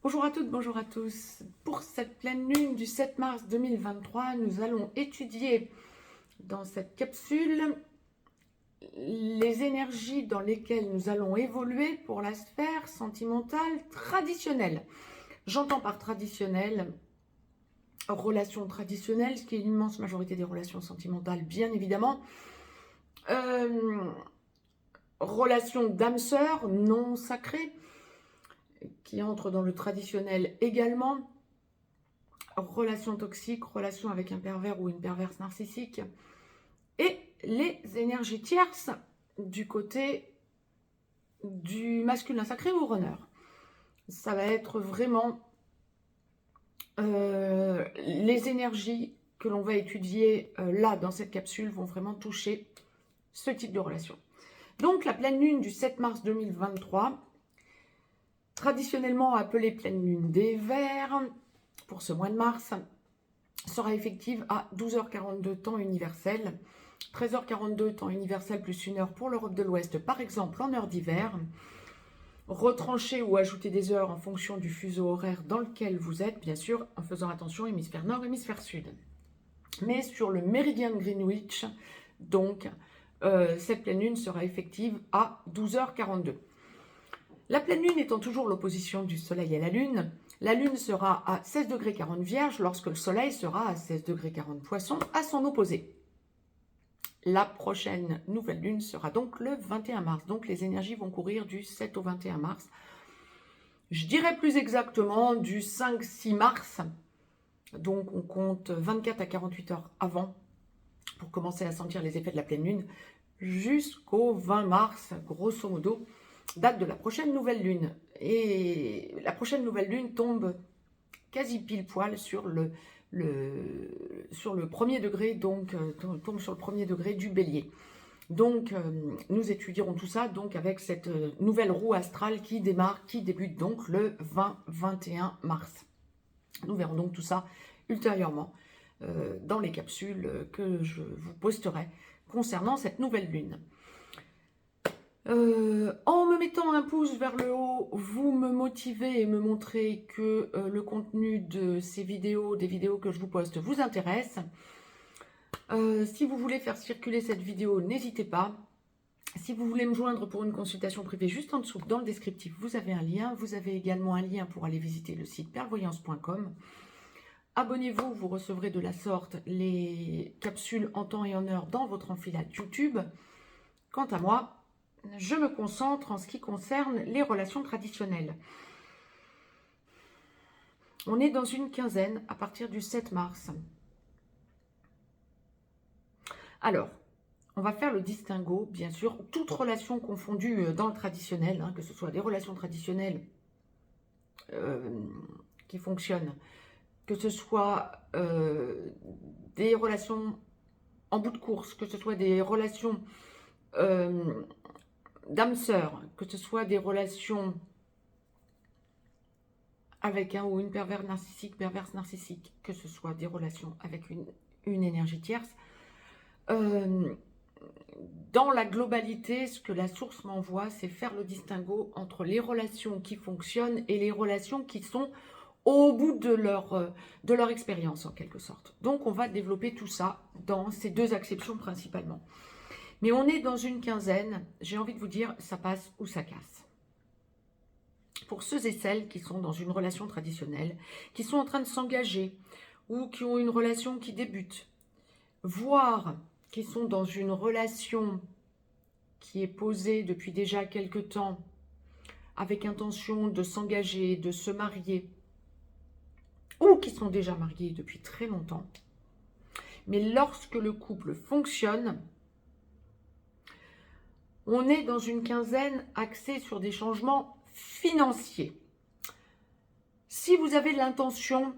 Bonjour à toutes, bonjour à tous. Pour cette pleine lune du 7 mars 2023, nous allons étudier dans cette capsule les énergies dans lesquelles nous allons évoluer pour la sphère sentimentale traditionnelle. J'entends par traditionnelle, relations traditionnelles, ce qui est l'immense majorité des relations sentimentales, bien évidemment. Relations d'âme sœur, non sacrées, qui entrent dans le traditionnel également. Relations toxiques, relations avec un pervers ou une perverse narcissique, et les énergies tierces du côté du masculin sacré ou runner. Ça va être vraiment les énergies que l'on va étudier là dans cette capsule vont vraiment toucher ce type de relation. Donc la pleine lune du 7 mars 2023, traditionnellement appelée pleine lune des Vers, pour ce mois de mars, sera effective à 12h42 temps universel, 13h42 temps universel plus 1 heure pour l'Europe de l'Ouest, par exemple en heure d'hiver. Retrancher ou ajouter des heures en fonction du fuseau horaire dans lequel vous êtes, bien sûr, en faisant attention hémisphère nord, hémisphère sud. Mais sur le méridien de Greenwich, donc, cette pleine lune sera effective à 12h42. La pleine lune étant toujours l'opposition du soleil à la lune sera à 16 degrés 40 Vierge lorsque le soleil sera à 16 degrés 40 Poisson à son opposé. La prochaine nouvelle lune sera donc le 21 mars. Donc les énergies vont courir du 7 au 21 mars. Je dirais plus exactement du 5-6 mars. Donc on compte 24 à 48 heures avant pour commencer à sentir les effets de la pleine lune jusqu'au 20 mars, grosso modo, date de la prochaine nouvelle lune. Et la prochaine nouvelle lune tombe quasi pile poil sur le premier degré, donc tombe sur le premier degré du bélier. Donc nous étudierons tout ça donc avec cette nouvelle roue astrale qui débute donc le 20-21 mars. Nous verrons donc tout ça ultérieurement dans les capsules que je vous posterai concernant cette nouvelle lune. En me mettant un pouce vers le haut, vous me motivez et me montrez que le contenu de ces vidéos, des vidéos que je vous poste, vous intéresse. Si vous voulez faire circuler cette vidéo, n'hésitez pas. Si vous voulez me joindre pour une consultation privée, juste en dessous, dans le descriptif, vous avez un lien. Vous avez également un lien pour aller visiter le site perlevoyance.com. Abonnez-vous, vous recevrez de la sorte les capsules en temps et en heure dans votre enfilade YouTube. Quant à moi, je me concentre en ce qui concerne les relations traditionnelles. On est dans une quinzaine à partir du 7 mars. Alors, on va faire le distinguo, bien sûr, toute relation confondue dans le traditionnel, que ce soit des relations traditionnelles qui fonctionnent, que ce soit des relations en bout de course, que ce soit des relations d'âme sœur, que ce soit des relations avec un ou une perverse narcissique, que ce soit des relations avec une énergie tierce. Dans la globalité, ce que la source m'envoie, c'est faire le distinguo entre les relations qui fonctionnent et les relations qui sont au bout de leur expérience, en quelque sorte. Donc, on va développer tout ça dans ces deux acceptions principalement. Mais on est dans une quinzaine, j'ai envie de vous dire, ça passe ou ça casse. Pour ceux et celles qui sont dans une relation traditionnelle, qui sont en train de s'engager ou qui ont une relation qui débute, voire qui sont dans une relation qui est posée depuis déjà quelque temps, avec intention de s'engager, de se marier, ou qui sont déjà mariés depuis très longtemps. Mais lorsque le couple fonctionne, on est dans une quinzaine axée sur des changements financiers. Si vous avez l'intention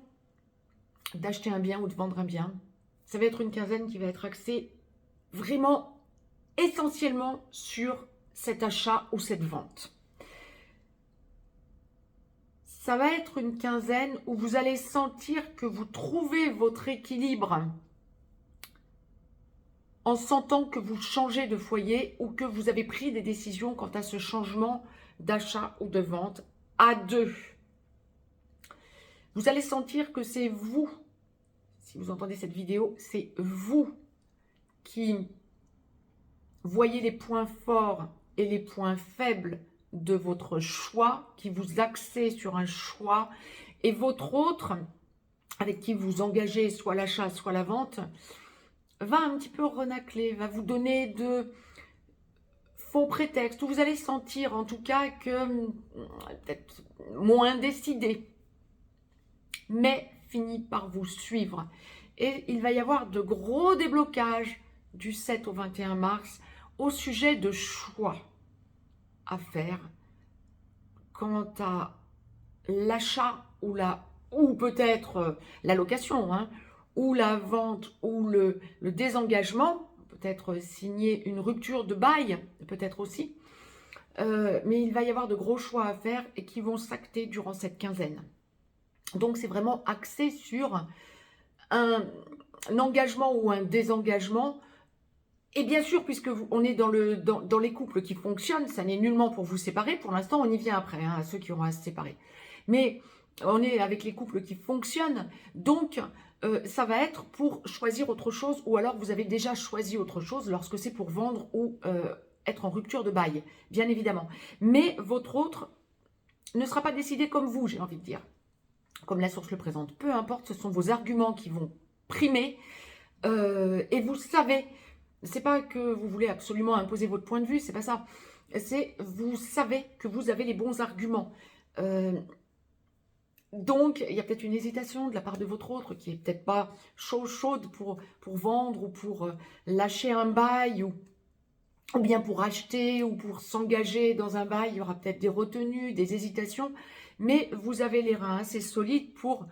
d'acheter un bien ou de vendre un bien, ça va être une quinzaine qui va être axée vraiment essentiellement sur cet achat ou cette vente. Ça va être une quinzaine où vous allez sentir que vous trouvez votre équilibre en sentant que vous changez de foyer ou que vous avez pris des décisions quant à ce changement d'achat ou de vente à deux. Vous allez sentir que c'est vous, si vous entendez cette vidéo, c'est vous qui voyez les points forts et les points faibles de votre choix, qui vous axez sur un choix, et votre autre, avec qui vous engagez soit l'achat, soit la vente, va un petit peu renacler, va vous donner de faux prétextes, où vous allez sentir en tout cas que peut-être moins décidé, mais finit par vous suivre. Et il va y avoir de gros déblocages du 7 au 21 mars au sujet de choix à faire quant à l'achat ou peut-être la location, hein, ou la vente, ou le désengagement, peut-être signer une rupture de bail, peut-être aussi. Mais il va y avoir de gros choix à faire et qui vont s'acter durant cette quinzaine. Donc, c'est vraiment axé sur un engagement ou un désengagement. Et bien sûr, puisque on est dans les couples qui fonctionnent, ça n'est nullement pour vous séparer. Pour l'instant, on y vient après, hein, à ceux qui auront à se séparer. Mais on est avec les couples qui fonctionnent. Donc, ça va être pour choisir autre chose. Ou alors, vous avez déjà choisi autre chose lorsque c'est pour vendre ou être en rupture de bail, bien évidemment. Mais votre autre ne sera pas décidé comme vous, j'ai envie de dire. Comme la source le présente. Peu importe, ce sont vos arguments qui vont primer. Et vous savez, c'est pas que vous voulez absolument imposer votre point de vue, c'est pas ça. C'est vous savez que vous avez les bons arguments. Donc, il y a peut-être une hésitation de la part de votre autre qui est peut-être pas chaude pour vendre ou pour lâcher un bail ou bien pour acheter ou pour s'engager dans un bail. Il y aura peut-être des retenues, des hésitations, mais vous avez les reins assez solides pour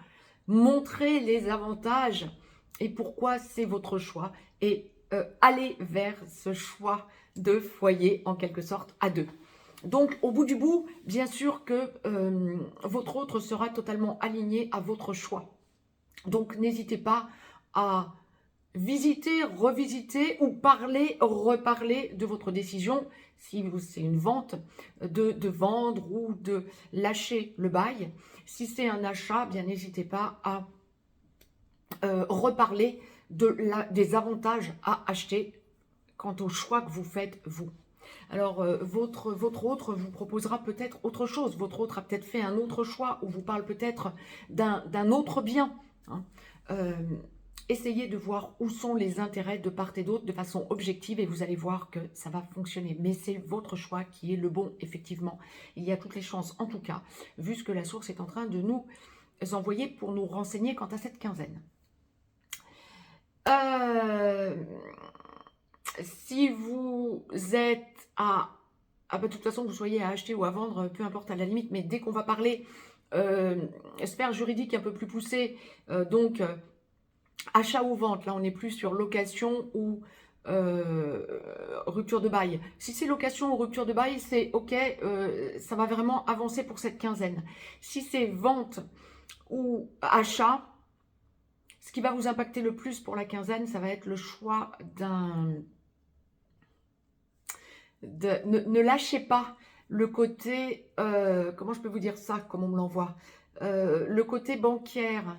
montrer les avantages et pourquoi c'est votre choix et aller vers ce choix de foyer en quelque sorte à deux. Donc, au bout du bout, bien sûr que votre autre sera totalement aligné à votre choix. Donc, n'hésitez pas à visiter, revisiter ou parler, reparler de votre décision, si c'est une vente, de vendre ou de lâcher le bail. Si c'est un achat, bien n'hésitez pas à reparler des avantages à acheter quant au choix que vous faites vous. Alors, votre autre vous proposera peut-être autre chose. Votre autre a peut-être fait un autre choix ou vous parle peut-être d'un autre bien. Hein. Essayez de voir où sont les intérêts de part et d'autre de façon objective et vous allez voir que ça va fonctionner. Mais c'est votre choix qui est le bon, effectivement. Il y a toutes les chances, en tout cas, vu ce que la source est en train de nous envoyer pour nous renseigner quant à cette quinzaine. Si vous êtes de toute façon, que vous soyez à acheter ou à vendre, peu importe à la limite, mais dès qu'on va parler sphère juridique un peu plus poussée, donc achat ou vente, là on n'est plus sur location ou rupture de bail. Si c'est location ou rupture de bail, c'est ok, ça va vraiment avancer pour cette quinzaine. Si c'est vente ou achat, ce qui va vous impacter le plus pour la quinzaine, ça va être le choix ne lâchez pas le côté, comment je peux vous dire ça, comme on me l'envoie, le côté bancaire.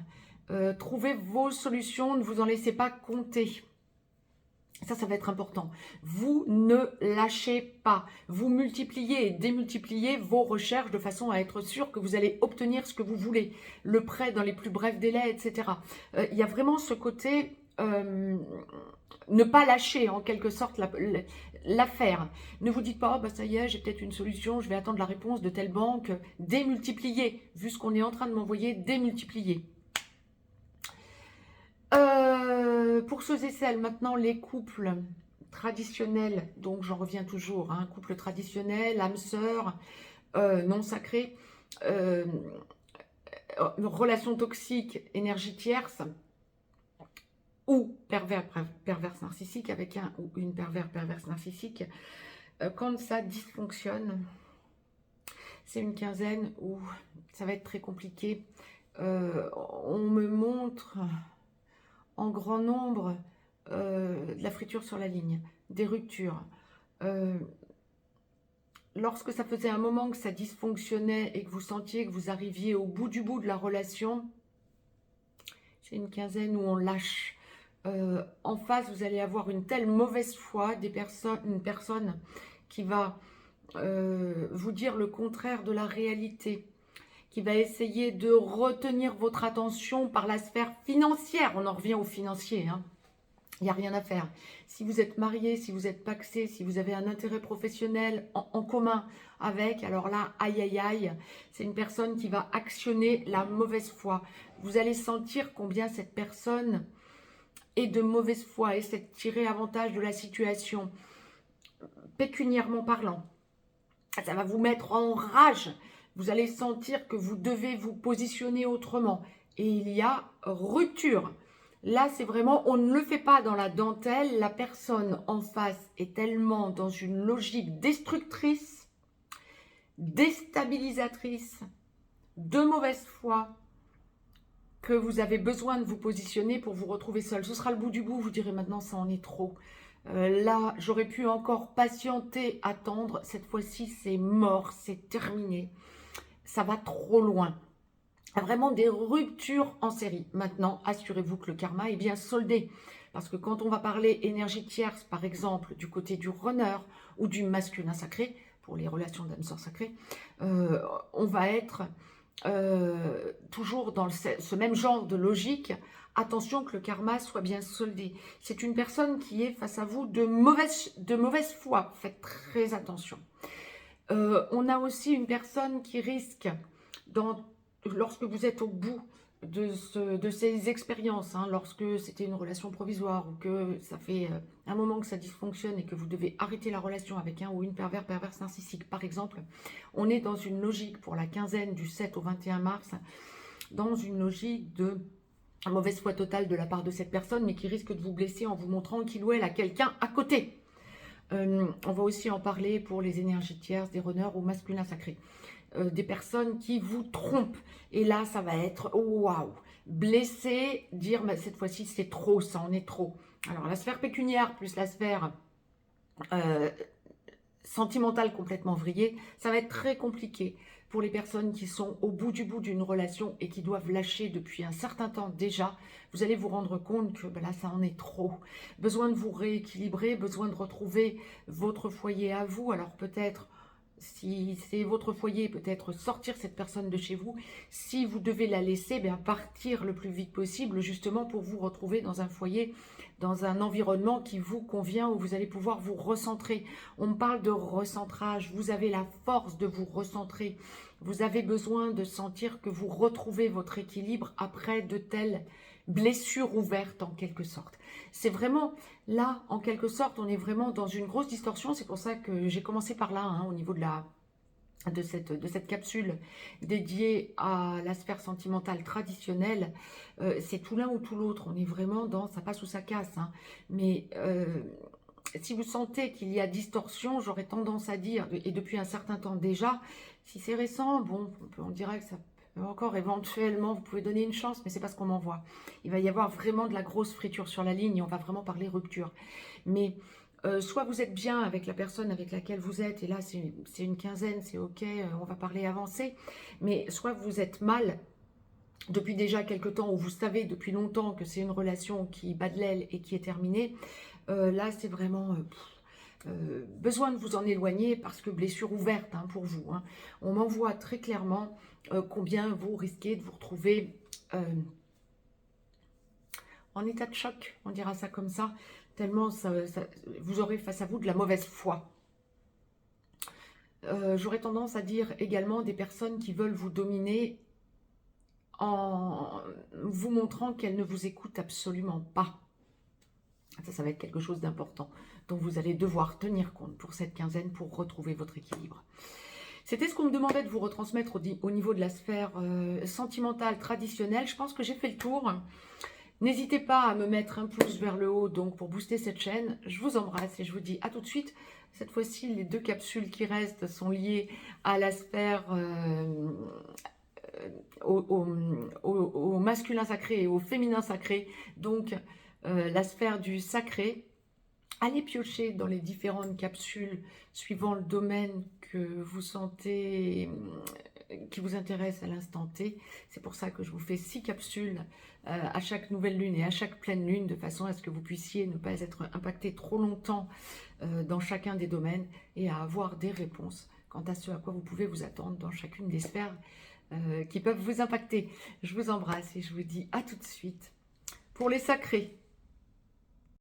Trouvez vos solutions, ne vous en laissez pas compter. Ça va être important. Vous ne lâchez pas. Vous multipliez et démultipliez vos recherches de façon à être sûr que vous allez obtenir ce que vous voulez. Le prêt dans les plus brefs délais, etc. Il y a vraiment ce côté ne pas lâcher en quelque sorte l'affaire. Ne vous dites pas, oh, bah ça y est, j'ai peut-être une solution, je vais attendre la réponse de telle banque. Démultipliez. Vu ce qu'on est en train de m'envoyer, démultipliez. Pour ceux et celles, maintenant, les couples traditionnels, donc j'en reviens toujours, hein, couple traditionnel, âme sœur, non sacré, relation toxique, énergie tierce, ou perverse narcissique, avec un ou une perverse narcissique, quand ça dysfonctionne, c'est une quinzaine où ça va être très compliqué. On me montre en grand nombre de la friture sur la ligne, des ruptures. lorsque ça faisait un moment que ça dysfonctionnait et que vous sentiez que vous arriviez au bout du bout de la relation, c'est une quinzaine où on lâche. En face, vous allez avoir une telle mauvaise foi, une personne qui va vous dire le contraire de la réalité, qui va essayer de retenir votre attention par la sphère financière. On en revient au financier, hein. Il n'y a rien à faire. Si vous êtes marié, si vous êtes pacsé, si vous avez un intérêt professionnel en commun avec, alors là, aïe aïe aïe, c'est une personne qui va actionner la mauvaise foi. Vous allez sentir combien cette personne est de mauvaise foi, essaie de tirer avantage de la situation, pécuniairement parlant. Ça va vous mettre en rage. Vous allez sentir que vous devez vous positionner autrement. Et il y a rupture. Là, c'est vraiment, on ne le fait pas dans la dentelle. La personne en face est tellement dans une logique destructrice, déstabilisatrice, de mauvaise foi, que vous avez besoin de vous positionner pour vous retrouver seul. Ce sera le bout du bout, vous direz maintenant, ça en est trop. Là, j'aurais pu encore patienter, attendre. Cette fois-ci, c'est mort, c'est terminé. Ça va trop loin. Vraiment des ruptures en série. Maintenant, assurez-vous que le karma est bien soldé. Parce que quand on va parler énergie tierce, par exemple, du côté du runner ou du masculin sacré, pour les relations d'âme sœur sacrée, on va être toujours dans ce même genre de logique. Attention que le karma soit bien soldé. C'est une personne qui est face à vous de mauvaise foi. Faites très attention. On a aussi une personne qui risque, lorsque vous êtes au bout de ces expériences, hein, lorsque c'était une relation provisoire ou que ça fait un moment que ça dysfonctionne et que vous devez arrêter la relation avec un ou une perverse narcissique, par exemple, on est dans une logique pour la quinzaine du 7 au 21 mars, dans une logique de mauvaise foi totale de la part de cette personne, mais qui risque de vous blesser en vous montrant qu'il ou elle a quelqu'un à côté. On va aussi en parler pour les énergies tierces, des runners ou masculins sacrés. Des personnes qui vous trompent. Et là, ça va être waouh, blessé, dire mais cette fois-ci c'est trop, ça en est trop. Alors la sphère pécuniaire plus la sphère sentimentale complètement vrillée, ça va être très compliqué pour les personnes qui sont au bout du bout d'une relation et qui doivent lâcher depuis un certain temps déjà. Vous allez vous rendre compte que ben là, ça en est trop. Besoin de vous rééquilibrer, besoin de retrouver votre foyer à vous. Alors peut-être, si c'est votre foyer, peut-être sortir cette personne de chez vous. Si vous devez la laisser, bien partir le plus vite possible, justement pour vous retrouver dans un foyer, dans un environnement qui vous convient, où vous allez pouvoir vous recentrer. On me parle de recentrage. Vous avez la force de vous recentrer. Vous avez besoin de sentir que vous retrouvez votre équilibre après de telles blessures ouvertes en quelque sorte. C'est vraiment là, en quelque sorte, on est vraiment dans une grosse distorsion. C'est pour ça que j'ai commencé par là, hein, au niveau de cette capsule dédiée à la sphère sentimentale traditionnelle. C'est tout l'un ou tout l'autre. On est vraiment dans ça passe ou ça casse, hein. Mais si vous sentez qu'il y a distorsion, j'aurais tendance à dire, et depuis un certain temps déjà, si c'est récent, bon, on dirait que ça peut encore éventuellement, vous pouvez donner une chance, mais c'est pas ce qu'on m'envoie. Il va y avoir vraiment de la grosse friture sur la ligne, et on va vraiment parler rupture. Mais soit vous êtes bien avec la personne avec laquelle vous êtes, et là c'est une quinzaine, c'est ok, on va parler avancé, mais soit vous êtes mal depuis déjà quelques temps, ou vous savez depuis longtemps que c'est une relation qui bat de l'aile et qui est terminée. Là c'est vraiment besoin de vous en éloigner parce que blessure ouverte, hein, pour vous, hein. On m'envoie très clairement combien vous risquez de vous retrouver en état de choc, on dira ça comme ça, tellement vous aurez face à vous de la mauvaise foi. J'aurais tendance à dire également des personnes qui veulent vous dominer en vous montrant qu'elles ne vous écoutent absolument pas. Ça va être quelque chose d'important dont vous allez devoir tenir compte pour cette quinzaine pour retrouver votre équilibre. C'était ce qu'on me demandait de vous retransmettre au niveau de la sphère sentimentale traditionnelle. Je pense que j'ai fait le tour. N'hésitez pas à me mettre un pouce vers le haut donc pour booster cette chaîne. Je vous embrasse et je vous dis à tout de suite. Cette fois-ci, les 2 capsules qui restent sont liées à la sphère au masculin sacré et au féminin sacré. Donc, la sphère du sacré Allez piocher dans les différentes capsules suivant le domaine que vous sentez qui vous intéresse à l'instant T. C'est pour ça que je vous fais 6 capsules à chaque nouvelle lune et à chaque pleine lune, de façon à ce que vous puissiez ne pas être impacté trop longtemps dans chacun des domaines et à avoir des réponses quant à ce à quoi vous pouvez vous attendre dans chacune des sphères qui peuvent vous impacter. Je vous embrasse et je vous dis à tout de suite pour les sacrés.